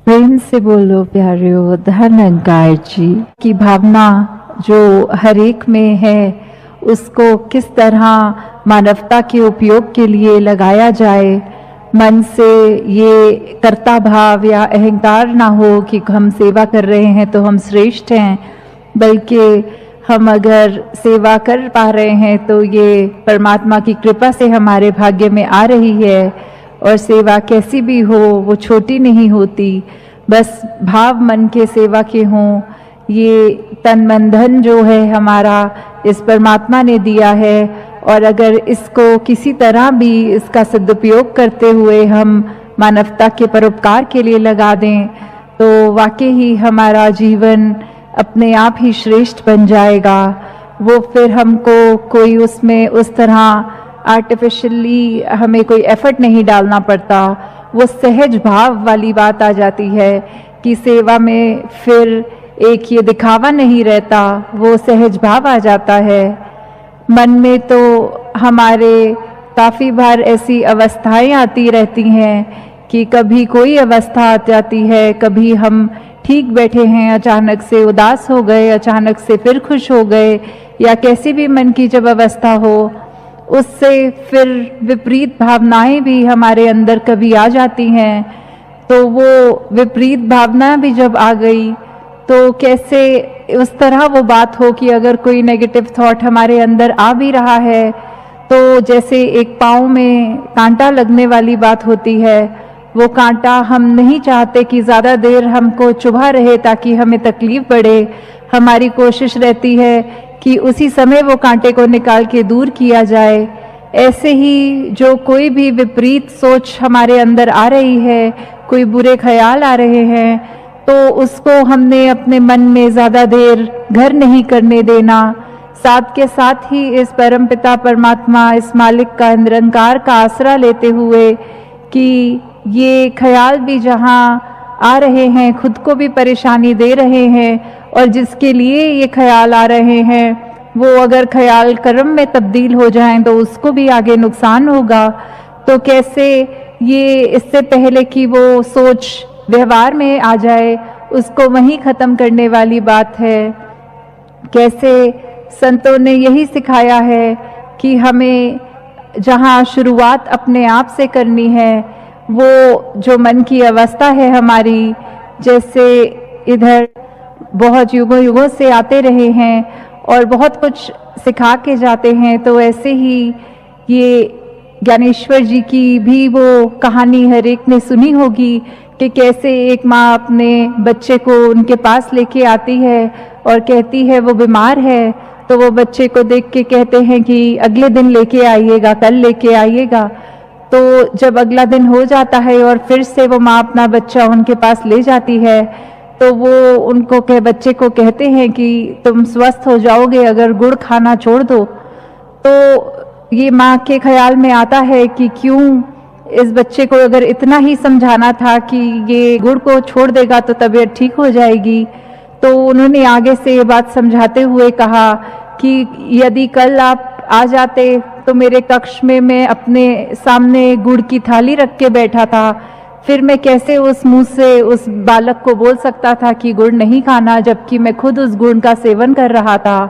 प्रेम से बोलो प्यारियो, धर्मकार जी की भावना जो हर एक में है उसको किस तरह मानवता के उपयोग के लिए लगाया जाए। मन से ये कर्ता भाव या अहंकार ना हो कि हम सेवा कर रहे हैं तो हम श्रेष्ठ हैं, बल्कि हम अगर सेवा कर पा रहे हैं तो ये परमात्मा की कृपा से हमारे भाग्य में आ रही है। और सेवा कैसी भी हो वो छोटी नहीं होती, बस भाव मन के सेवा के हों। ये तन मन धन जो है हमारा इस परमात्मा ने दिया है, और अगर इसको किसी तरह भी इसका सदुपयोग करते हुए हम मानवता के परोपकार के लिए लगा दें तो वाकई ही हमारा जीवन अपने आप ही श्रेष्ठ बन जाएगा। वो फिर हमको कोई उसमें उस तरह आर्टिफिशियली हमें कोई एफर्ट नहीं डालना पड़ता। वो सहज भाव वाली बात आ जाती है कि सेवा में फिर एक ये दिखावा नहीं रहता, वो सहज भाव आ जाता है। मन में तो हमारे काफ़ी बार ऐसी अवस्थाएं आती रहती हैं कि कभी कोई अवस्था आ जाती है, कभी हम ठीक बैठे हैं अचानक से उदास हो गए, अचानक से फिर खुश हो गए, या कैसी भी मन की जब अवस्था हो उससे फिर विपरीत भावनाएं भी हमारे अंदर कभी आ जाती हैं। तो वो विपरीत भावना भी जब आ गई तो कैसे उस तरह वो बात हो कि अगर कोई नेगेटिव थॉट हमारे अंदर आ भी रहा है तो जैसे एक पाँव में कांटा लगने वाली बात होती है, वो कांटा हम नहीं चाहते कि ज़्यादा देर हमको चुभा रहे ताकि हमें तकलीफ बढ़े। हमारी कोशिश रहती है कि उसी समय वो कांटे को निकाल के दूर किया जाए। ऐसे ही जो कोई भी विपरीत सोच हमारे अंदर आ रही है, कोई बुरे ख्याल आ रहे हैं, तो उसको हमने अपने मन में ज़्यादा देर घर नहीं करने देना। साथ के साथ ही इस परमपिता परमात्मा, इस मालिक का, निरंकार का आसरा लेते हुए कि ये ख्याल भी जहाँ आ रहे हैं खुद को भी परेशानी दे रहे हैं, और जिसके लिए ये ख्याल आ रहे हैं वो अगर ख्याल कर्म में तब्दील हो जाएं तो उसको भी आगे नुकसान होगा। तो कैसे ये इससे पहले कि वो सोच व्यवहार में आ जाए उसको वहीं ख़त्म करने वाली बात है। कैसे संतों ने यही सिखाया है कि हमें जहाँ शुरुआत अपने आप से करनी है, वो जो मन की अवस्था है हमारी, जैसे इधर बहुत युगों युगों से आते रहे हैं और बहुत कुछ सिखा के जाते हैं, तो ऐसे ही ये ज्ञानेश्वर जी की भी वो कहानी हर एक ने सुनी होगी कि कैसे एक माँ अपने बच्चे को उनके पास लेके आती है और कहती है वो बीमार है, तो वो बच्चे को देख के कहते हैं कि अगले दिन लेके आइएगा, कल लेके आइएगा। तो जब अगला दिन हो जाता है और फिर से वो माँ अपना बच्चा उनके पास ले जाती है, तो वो उनको बच्चे को कहते हैं कि तुम स्वस्थ हो जाओगे अगर गुड़ खाना छोड़ दो। तो ये माँ के ख्याल में आता है कि क्यों इस बच्चे को अगर इतना ही समझाना था कि ये गुड़ को छोड़ देगा तो तबीयत ठीक हो जाएगी। तो उन्होंने आगे से ये बात समझाते हुए कहा कि यदि कल आप आ जाते तो मेरे कक्ष में मैं अपने सामने गुड़ की थाली रख के बैठा था, फिर मैं कैसे उस मुंह से उस बालक को बोल सकता था कि गुड़ नहीं खाना, जबकि मैं खुद उस गुड़ का सेवन कर रहा था।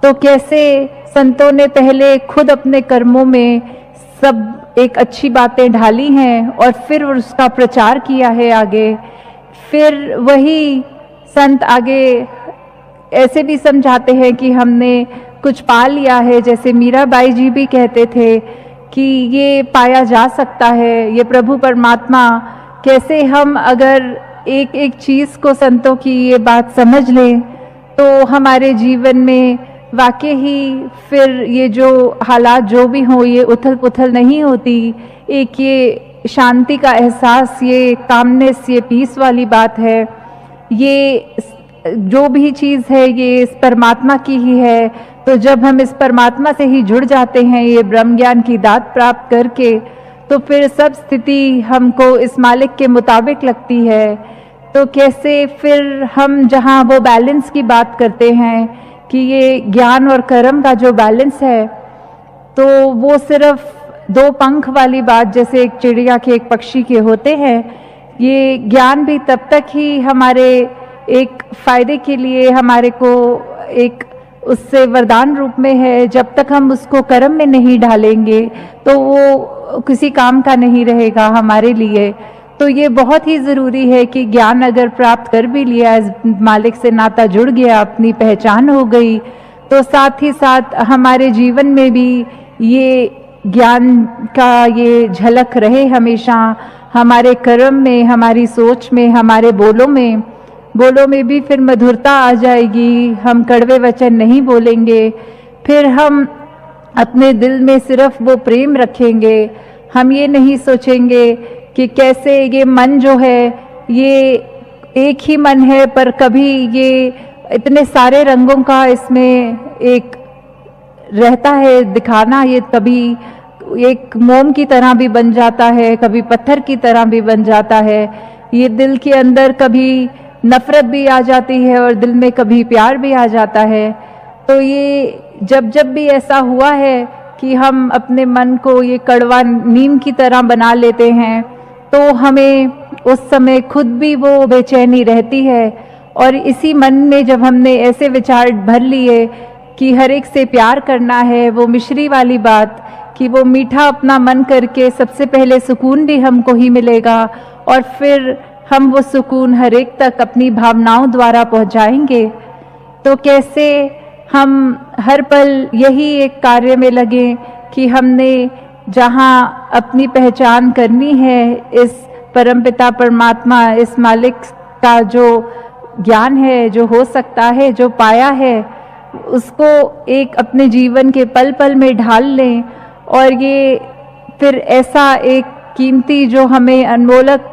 तो कैसे संतों ने पहले खुद अपने कर्मों में सब एक अच्छी बातें ढाली हैं और फिर उसका प्रचार किया है आगे। फिर वही संत आगे ऐसे भी समझाते हैं कि हमने कुछ पा लिया है, जैसे मीराबाई जी भी कहते थे कि ये पाया जा सकता है, ये प्रभु परमात्मा। कैसे हम अगर एक एक चीज़ को संतों की ये बात समझ लें तो हमारे जीवन में वाकई ही फिर ये जो हालात जो भी हों ये उथल पुथल नहीं होती। एक ये शांति का एहसास, ये कामनेस, ये पीस वाली बात है। ये जो भी चीज़ है ये इस परमात्मा की ही है। तो जब हम इस परमात्मा से ही जुड़ जाते हैं ये ब्रह्म ज्ञान की दात प्राप्त करके, तो फिर सब स्थिति हमको इस मालिक के मुताबिक लगती है। तो कैसे फिर हम जहाँ वो बैलेंस की बात करते हैं कि ये ज्ञान और कर्म का जो बैलेंस है, तो वो सिर्फ दो पंख वाली बात जैसे एक चिड़िया के, एक पक्षी के होते हैं ये ज्ञान भी तब तक ही हमारे एक फायदे के लिए हमारे को एक उससे वरदान रूप में है, जब तक हम उसको कर्म में नहीं डालेंगे तो वो किसी काम का नहीं रहेगा हमारे लिए। तो ये बहुत ही ज़रूरी है कि ज्ञान अगर प्राप्त कर भी लिया, मालिक से नाता जुड़ गया, अपनी पहचान हो गई, तो साथ ही साथ हमारे जीवन में भी ये ज्ञान का ये झलक रहे हमेशा, हमारे कर्म में, हमारी सोच में, हमारे बोलों में भी फिर मधुरता आ जाएगी। हम कड़वे वचन नहीं बोलेंगे, फिर हम अपने दिल में सिर्फ वो प्रेम रखेंगे। हम ये नहीं सोचेंगे कि कैसे ये मन जो है ये एक ही मन है, पर कभी ये इतने सारे रंगों का इसमें एक रहता है दिखाना, ये कभी एक मोम की तरह भी बन जाता है, कभी पत्थर की तरह भी बन जाता है। ये दिल के अंदर कभी नफरत भी आ जाती है और दिल में कभी प्यार भी आ जाता है। तो ये जब भी ऐसा हुआ है कि हम अपने मन को ये कड़वा नीम की तरह बना लेते हैं, तो हमें उस समय खुद भी वो बेचैनी रहती है। और इसी मन में जब हमने ऐसे विचार भर लिए कि हर एक से प्यार करना है, वो मिश्री वाली बात कि वो मीठा अपना मन करके सबसे पहले सुकून भी हमको ही मिलेगा और फिर हम वो सुकून हर एक तक अपनी भावनाओं द्वारा पहुंचाएंगे। तो कैसे हम हर पल यही एक कार्य में लगे कि हमने जहाँ अपनी पहचान करनी है, इस परमपिता परमात्मा, इस मालिक का जो ज्ञान है, जो हो सकता है, जो पाया है, उसको एक अपने जीवन के पल पल में ढाल लें। और ये फिर ऐसा एक कीमती जो हमें अनमोलक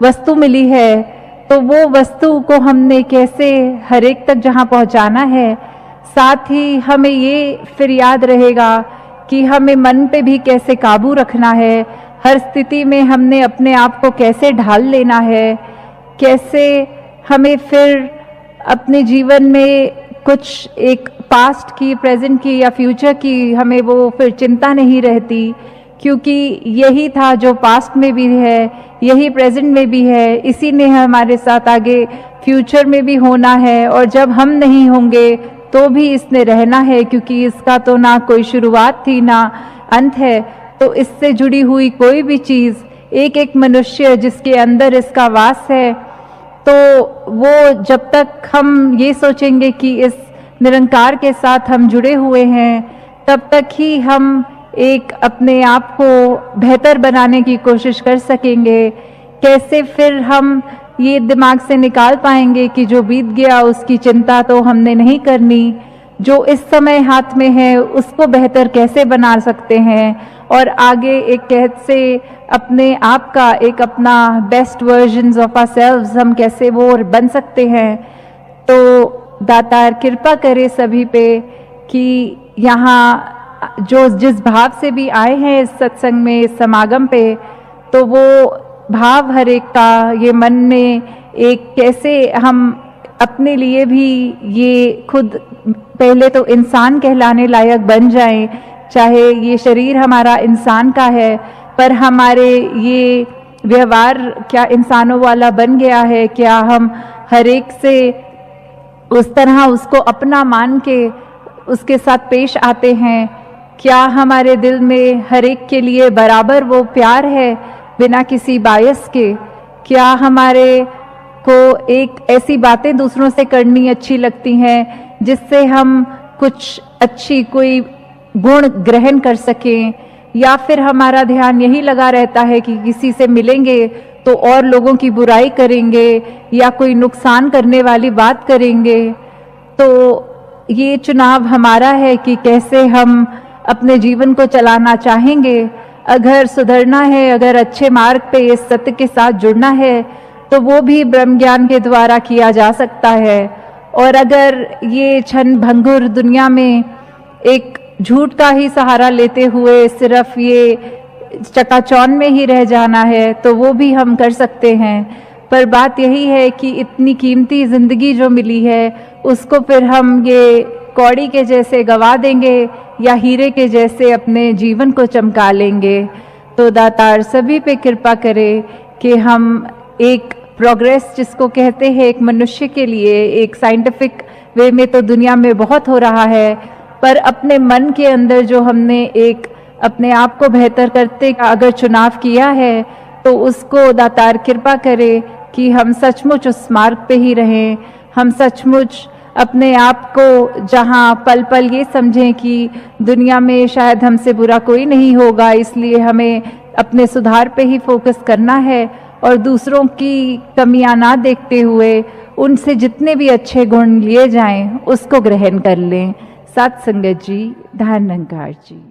वस्तु मिली है, तो वो वस्तु को हमने कैसे हर एक तक जहाँ पहुँचाना है, साथ ही हमें ये फिर याद रहेगा कि हमें मन पे भी कैसे काबू रखना है, हर स्थिति में हमने अपने आप को कैसे ढाल लेना है, कैसे हमें फिर अपने जीवन में कुछ एक पास्ट की, प्रेजेंट की या फ्यूचर की हमें वो फिर चिंता नहीं रहती, क्योंकि यही था जो पास्ट में भी है, यही प्रेजेंट में भी है, इसी ने हमारे साथ आगे फ्यूचर में भी होना है। और जब हम नहीं होंगे तो भी इसने रहना है, क्योंकि इसका तो ना कोई शुरुआत थी ना अंत है। तो इससे जुड़ी हुई कोई भी चीज़, एक एक मनुष्य जिसके अंदर इसका वास है, तो वो जब तक हम ये सोचेंगे कि इस निरंकार के साथ हम जुड़े हुए हैं, तब तक ही हम एक अपने आप को बेहतर बनाने की कोशिश कर सकेंगे। कैसे फिर हम ये दिमाग से निकाल पाएंगे कि जो बीत गया उसकी चिंता तो हमने नहीं करनी, जो इस समय हाथ में है उसको बेहतर कैसे बना सकते हैं और आगे एक कैसे अपने आप का एक अपना बेस्ट वर्जन्स ऑफ आवरसेल्व्स हम कैसे वो बन सकते हैं। तो दातार कृपा करे सभी पे कि यहाँ जो जिस भाव से भी आए हैं इस सत्संग में, इस समागम पे, तो वो भाव हर एक का ये मन में एक कैसे हम अपने लिए भी ये खुद पहले तो इंसान कहलाने लायक बन जाएं। चाहे ये शरीर हमारा इंसान का है, पर हमारे ये व्यवहार क्या इंसानों वाला बन गया है? क्या हम हर एक से उस तरह उसको अपना मान के उसके साथ पेश आते हैं? क्या हमारे दिल में हर एक के लिए बराबर वो प्यार है बिना किसी बायस के? क्या हमारे को एक ऐसी बातें दूसरों से करनी अच्छी लगती हैं जिससे हम कुछ अच्छी कोई गुण ग्रहण कर सकें, या फिर हमारा ध्यान यही लगा रहता है कि किसी से मिलेंगे तो और लोगों की बुराई करेंगे या कोई नुकसान करने वाली बात करेंगे? तो ये चुनाव हमारा है कि कैसे हम अपने जीवन को चलाना चाहेंगे। अगर सुधरना है, अगर अच्छे मार्ग पे इस सत्य के साथ जुड़ना है, तो वो भी ब्रह्म ज्ञान के द्वारा किया जा सकता है। और अगर ये क्षण भंगुर दुनिया में एक झूठ का ही सहारा लेते हुए सिर्फ ये चकाचौंध में ही रह जाना है, तो वो भी हम कर सकते हैं। पर बात यही है कि इतनी कीमती जिंदगी जो मिली है उसको फिर हम ये कौड़ी के जैसे गवा देंगे या हीरे के जैसे अपने जीवन को चमका लेंगे। तो दातार सभी पे कृपा करे कि हम एक प्रोग्रेस जिसको कहते हैं एक मनुष्य के लिए, एक साइंटिफिक वे में तो दुनिया में बहुत हो रहा है, पर अपने मन के अंदर जो हमने एक अपने आप को बेहतर करते का अगर चुनाव किया है, तो उसको दातार कृपा करे कि हम सचमुच उस मार्ग पे ही रहें। हम सचमुच अपने आप को जहां पल पल ये समझें कि दुनिया में शायद हमसे बुरा कोई नहीं होगा, इसलिए हमें अपने सुधार पे ही फोकस करना है और दूसरों की कमियां ना देखते हुए उनसे जितने भी अच्छे गुण लिए जाएं उसको ग्रहण कर लें। सत संगत जी, धन निरंकार जी।